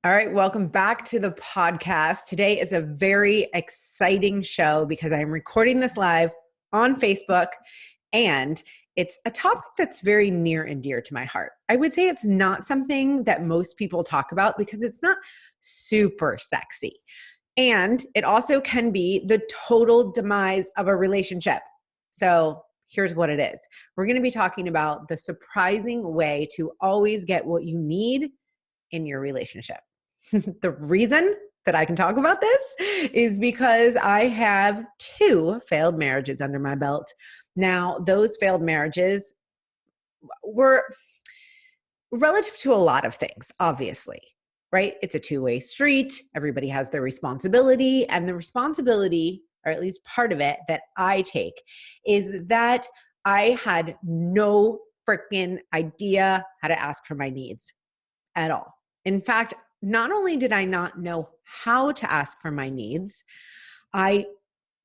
All right, welcome back to the podcast. Today is a very exciting show because I am recording this live on Facebook and it's a topic that's very near and dear to my heart. I would say it's not something that most people talk about because it's not super sexy. And it also can be the total demise of a relationship. So here's what it is. We're going to be talking about the surprising way to always get what you need in your relationship. The reason that I can talk about this is because I have 2 failed marriages under my belt. Now, those failed marriages were relative to a lot of things, obviously, right? It's a two-way street. Everybody has their responsibility, and the responsibility, or at least part of it that I take, is that I had no freaking idea how to ask for my needs at all. In fact, not only did I not know how to ask for my needs, I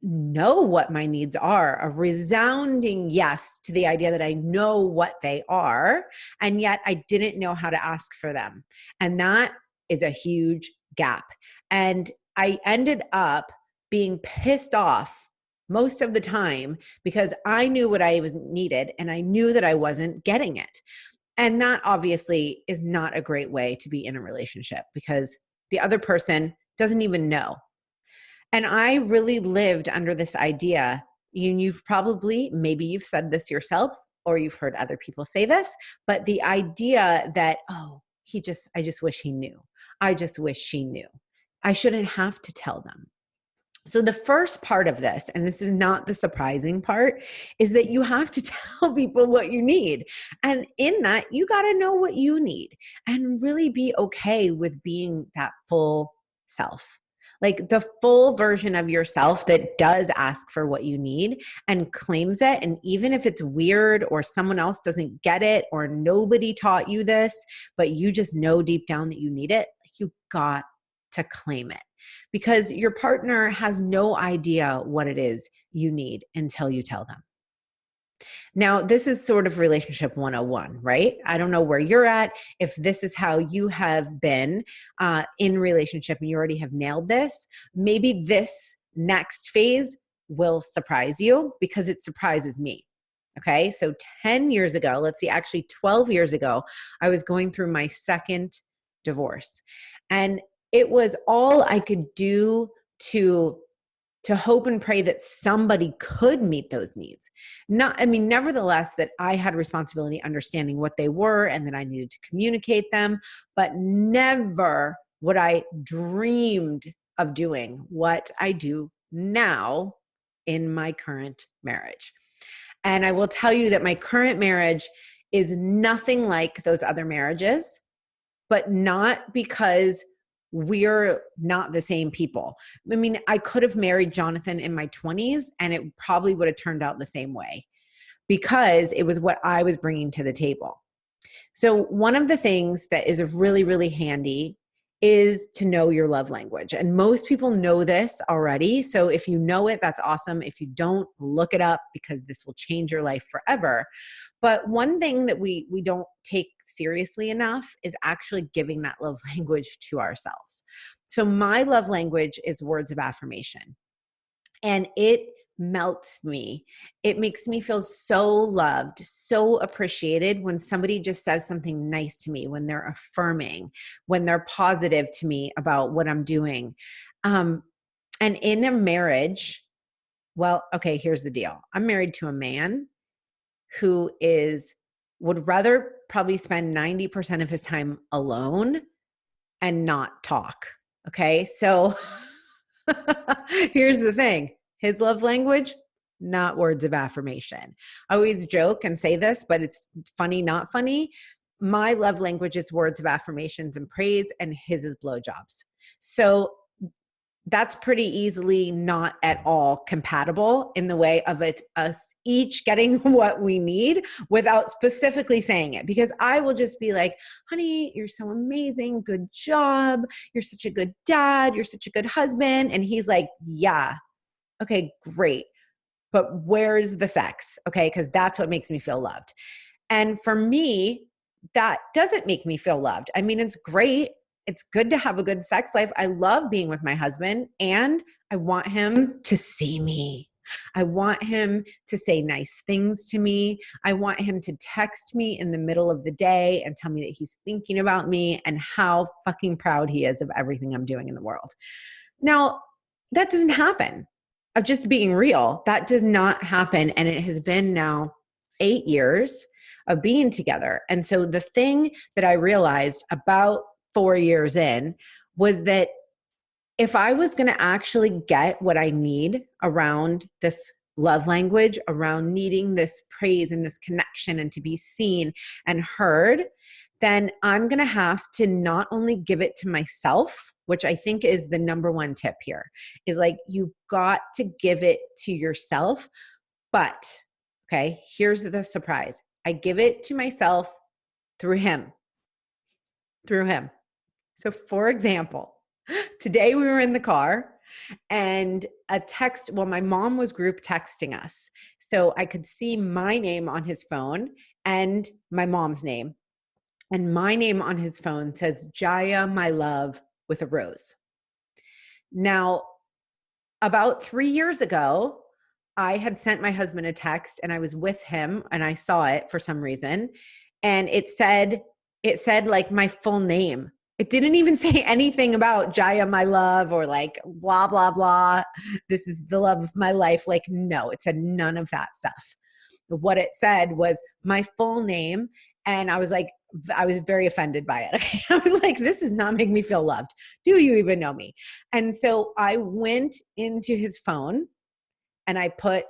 know what my needs are, a resounding yes to the idea that I know what they are, and yet I didn't know how to ask for them. And that is a huge gap. And I ended up being pissed off most of the time because I knew what I was needed and I knew that I wasn't getting it. And that obviously is not a great way to be in a relationship because the other person doesn't even know. And I really lived under this idea. You've probably, maybe you've said this yourself or you've heard other people say this, but the idea that, oh, I just wish he knew. I just wish she knew. I shouldn't have to tell them. So the first part of this, and this is not the surprising part, is that you have to tell people what you need. And in that, you got to know what you need and really be okay with being that full self. Like the full version of yourself that does ask for what you need and claims it. And even if it's weird or someone else doesn't get it or nobody taught you this, but you just know deep down that you need it, you got to claim it. Because your partner has no idea what it is you need until you tell them. Now, this is sort of relationship 101, right? I don't know where you're at. If this is how you have been in relationship and you already have nailed this, maybe this next phase will surprise you because it surprises me. Okay, so 10 years ago, let's see, actually 12 years ago, I was going through my second divorce. And it was all I could do to hope and pray that somebody could meet those needs. Nevertheless, that I had responsibility understanding what they were and that I needed to communicate them, but never would I dreamed of doing what I do now in my current marriage. And I will tell you that my current marriage is nothing like those other marriages, but not because we're not the same people. I mean, I could have married Jonathan in my 20s and it probably would have turned out the same way because it was what I was bringing to the table. So one of the things that is really, really handy is to know your love language. And most people know this already. So if you know it, that's awesome. If you don't, look it up because this will change your life forever. But one thing that we don't take seriously enough is actually giving that love language to ourselves. So my love language is words of affirmation. And it melts me. It makes me feel so loved, so appreciated when somebody just says something nice to me, when they're affirming, when they're positive to me about what I'm doing. And in a marriage, well, okay, here's the deal. I'm married to a man who would rather probably spend 90% of his time alone and not talk. Okay. So here's the thing. His love language, not words of affirmation. I always joke and say this, but it's funny, not funny. My love language is words of affirmations and praise, and his is blowjobs. So that's pretty easily not at all compatible in the way of us each getting what we need without specifically saying it. Because I will just be like, honey, you're so amazing. Good job. You're such a good dad. You're such a good husband. And he's like, yeah. Okay, great. But where's the sex? Okay, because that's what makes me feel loved. And for me, that doesn't make me feel loved. I mean, it's great. it's good to have a good sex life. I love being with my husband, and I want him to see me. I want him to say nice things to me. I want him to text me in the middle of the day and tell me that he's thinking about me and how fucking proud he is of everything I'm doing in the world. Now, that doesn't happen. I'm just being real. That does not happen. And it has been now 8 years of being together. And so the thing that I realized about 4 years in was that if I was going to actually get what I need around this love language, around needing this praise and this connection and to be seen and heard, then I'm going to have to not only give it to myself, which I think is the number one tip here, is like, you've got to give it to yourself. But, okay, here's the surprise. I give it to myself through him. Through him. So for example, today we were in the car and my mom was group texting us. So I could see my name on his phone and my mom's name. And my name on his phone says, Jaya, my love, with a rose. Now, about 3 years ago, I had sent my husband a text and I was with him and I saw it for some reason. And it said like my full name. It didn't even say anything about Jaya, my love, or like blah, blah, blah. This is the love of my life. Like, no, it said none of that stuff. What it said was my full name. And I was very offended by it. Okay? I was like, this does not make me feel loved. Do you even know me? And so I went into his phone and I put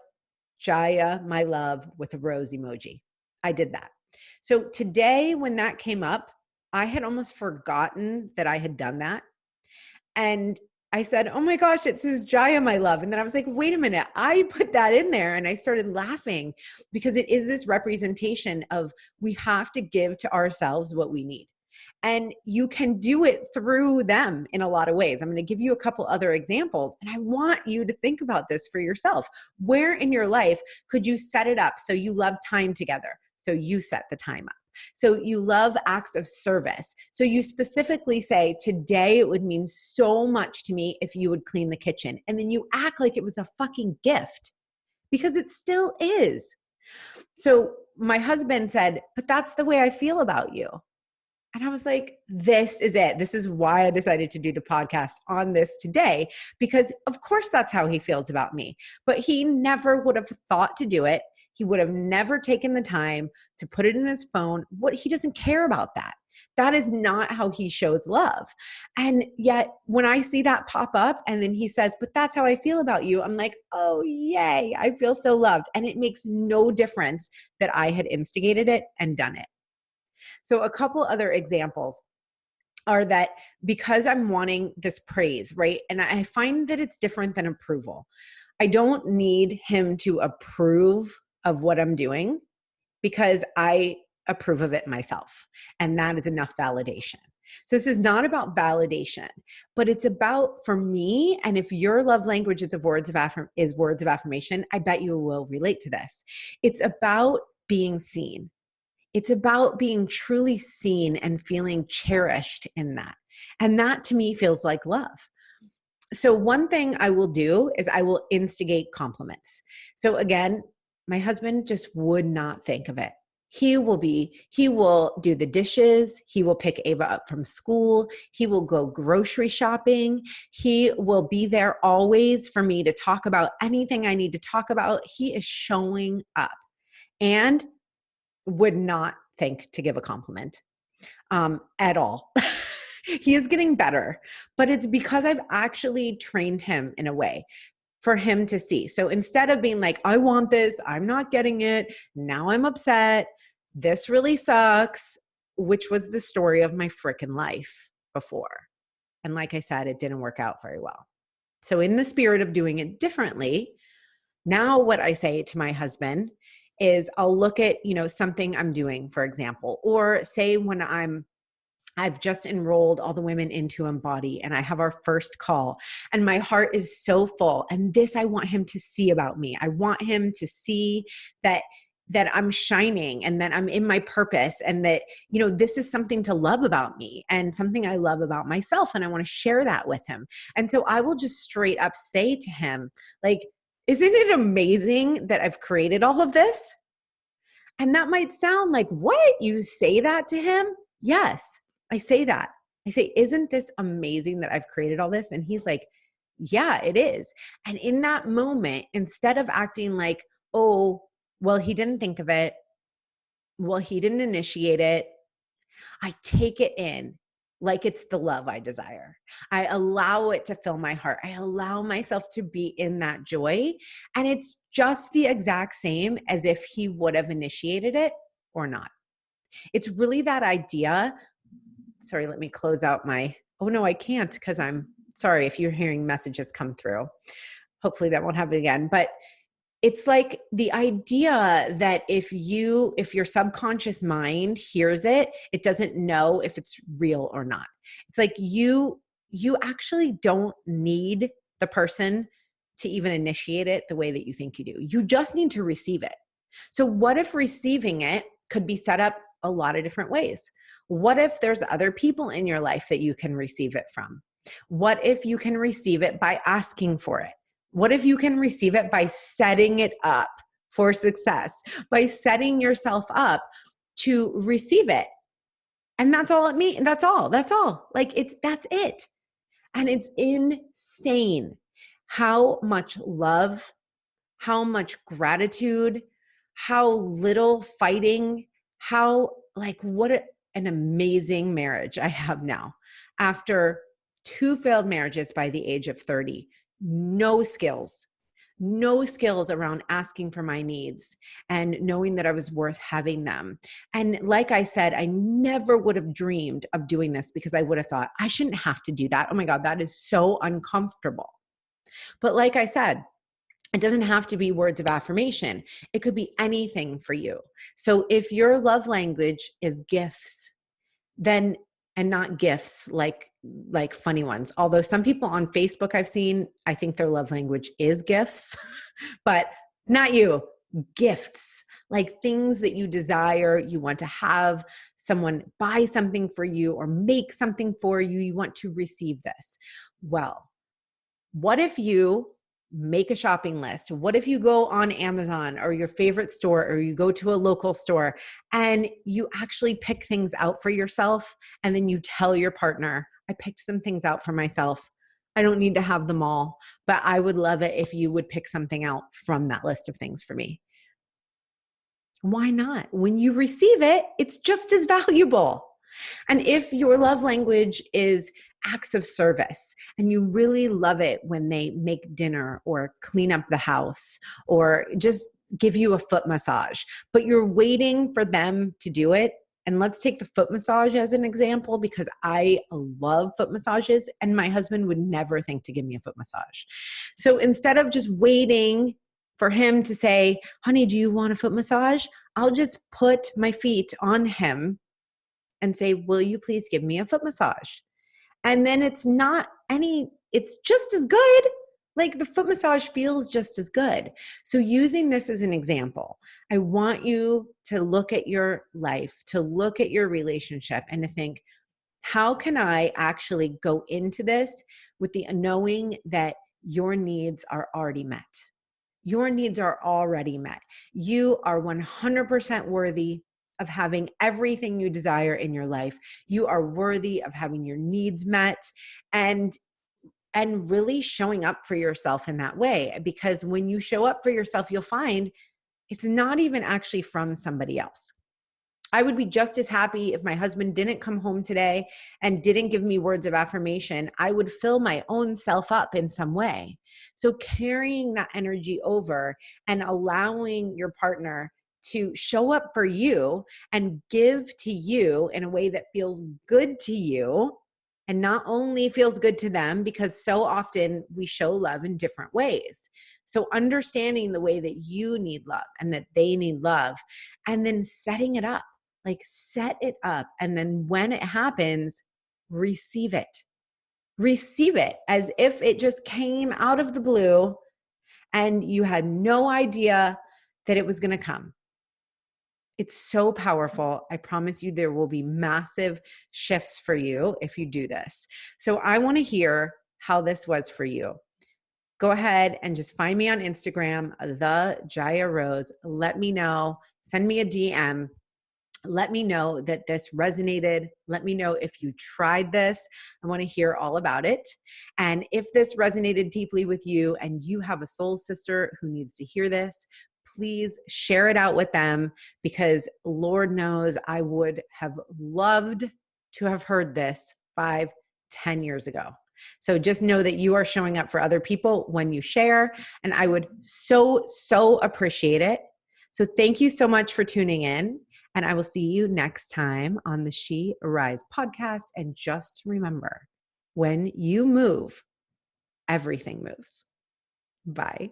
Jaya, my love, with a rose emoji. I did that. So today when that came up, I had almost forgotten that I had done that. And I said, oh my gosh, it says Jaya, my love. And then I was like, wait a minute, I put that in there. And I started laughing because it is this representation of we have to give to ourselves what we need. And you can do it through them in a lot of ways. I'm going to give you a couple other examples. And I want you to think about this for yourself. Where in your life could you set it up so you love time together? So you set the time up. So you love acts of service. So you specifically say, today it would mean so much to me if you would clean the kitchen. And then you act like it was a fucking gift because it still is. So my husband said, but that's the way I feel about you. And I was like, this is it. This is why I decided to do the podcast on this today, because of course that's how he feels about me. But he never would have thought to do it. He would have never taken the time to put it in his phone. He doesn't care about that. That is not how he shows love. And yet when I see that pop up and then he says, but that's how I feel about you, I'm like, oh, yay, I feel so loved. And it makes no difference that I had instigated it and done it. So a couple other examples are that because I'm wanting this praise, right? And I find that it's different than approval. I don't need him to approve of what I'm doing because I approve of it myself. And that is enough validation. So this is not about validation, but it's about, for me, and if your love language is words of affirmation, I bet you will relate to this. It's about being seen. It's about being truly seen and feeling cherished in that. And that to me feels like love. So one thing I will do is I will instigate compliments. So again, my husband just would not think of it. He will do the dishes. He will pick Ava up from school. He will go grocery shopping. He will be there always for me to talk about anything I need to talk about. He is showing up and would not think to give a compliment at all. He is getting better, but it's because I've actually trained him in a way for him to see. So instead of being like, I want this, I'm not getting it, now I'm upset, this really sucks, which was the story of my freaking life before. And like I said, it didn't work out very well. So in the spirit of doing it differently, now what I say to my husband is I'll look at, something I'm doing, for example, or say when I've just enrolled all the women into Embody and I have our first call and my heart is so full. And this I want him to see about me. I want him to see that that I'm shining and that I'm in my purpose and that, this is something to love about me and something I love about myself. And I want to share that with him. And so I will just straight up say to him, like, isn't it amazing that I've created all of this? And that might sound like, what? You say that to him? Yes, I say that. I say, isn't this amazing that I've created all this? And he's like, yeah, it is. And in that moment, instead of acting like, oh, well, he didn't think of it, well, he didn't initiate it, I take it in like it's the love I desire. I allow it to fill my heart. I allow myself to be in that joy. And it's just the exact same as if he would have initiated it or not. It's really that idea. Sorry, let me close out oh no, I can't because I'm sorry if you're hearing messages come through. Hopefully that won't happen again. But it's like the idea that if your subconscious mind hears it, it doesn't know if it's real or not. It's like you actually don't need the person to even initiate it the way that you think you do. You just need to receive it. So what if receiving it could be set up a lot of different ways? What if there's other people in your life that you can receive it from? What if you can receive it by asking for it? What if you can receive it by setting it up for success, by setting yourself up to receive it? And that's all it means. That's all. Like that's it. And it's insane how much love, how much gratitude, how little fighting, what an amazing marriage I have now. After 2 failed marriages by the age of 30, no skills around asking for my needs and knowing that I was worth having them. And like I said, I never would have dreamed of doing this because I would have thought, I shouldn't have to do that. Oh my God, that is so uncomfortable. But like I said, it doesn't have to be words of affirmation. It could be anything for you. So if your love language is gifts, then, and not gifts like funny ones. Although some people on Facebook I've seen, I think their love language is gifts, but not you. Gifts, like things that you desire, you want to have someone buy something for you or make something for you. You want to receive this. Well, what if you make a shopping list? What if you go on Amazon or your favorite store, or you go to a local store and you actually pick things out for yourself, and then you tell your partner, I picked some things out for myself. I don't need to have them all, but I would love it if you would pick something out from that list of things for me. Why not? When you receive it, it's just as valuable. And if your love language is acts of service and you really love it when they make dinner or clean up the house or just give you a foot massage, but you're waiting for them to do it. And let's take the foot massage as an example, because I love foot massages and my husband would never think to give me a foot massage. So instead of just waiting for him to say, honey, do you want a foot massage? I'll just put my feet on him and say, will you please give me a foot massage? And then it's just as good. Like the foot massage feels just as good. So using this as an example, I want you to look at your life, to look at your relationship and to think, how can I actually go into this with the knowing that your needs are already met? Your needs are already met. You are 100% worthy of having everything you desire in your life. You are worthy of having your needs met and really showing up for yourself in that way. Because when you show up for yourself, you'll find it's not even actually from somebody else. I would be just as happy if my husband didn't come home today and didn't give me words of affirmation. I would fill my own self up in some way. So carrying that energy over and allowing your partner to show up for you and give to you in a way that feels good to you, and not only feels good to them, because so often we show love in different ways. So understanding the way that you need love and that they need love, and then setting it up, like set it up. And then when it happens, receive it. Receive it as if it just came out of the blue and you had no idea that it was going to come. It's so powerful. I promise you there will be massive shifts for you if you do this. So I want to hear how this was for you. Go ahead and just find me on Instagram, the Jaya Rose. Let me know. Send me a DM. Let me know that this resonated. Let me know if you tried this. I want to hear all about it. And if this resonated deeply with you and you have a soul sister who needs to hear this, please share it out with them, because Lord knows I would have loved to have heard this 5, 10 years ago. So just know that you are showing up for other people when you share, and I would so appreciate it. So thank you so much for tuning in. And I will see you next time on the She Arise podcast. And just remember, when you move, everything moves. Bye.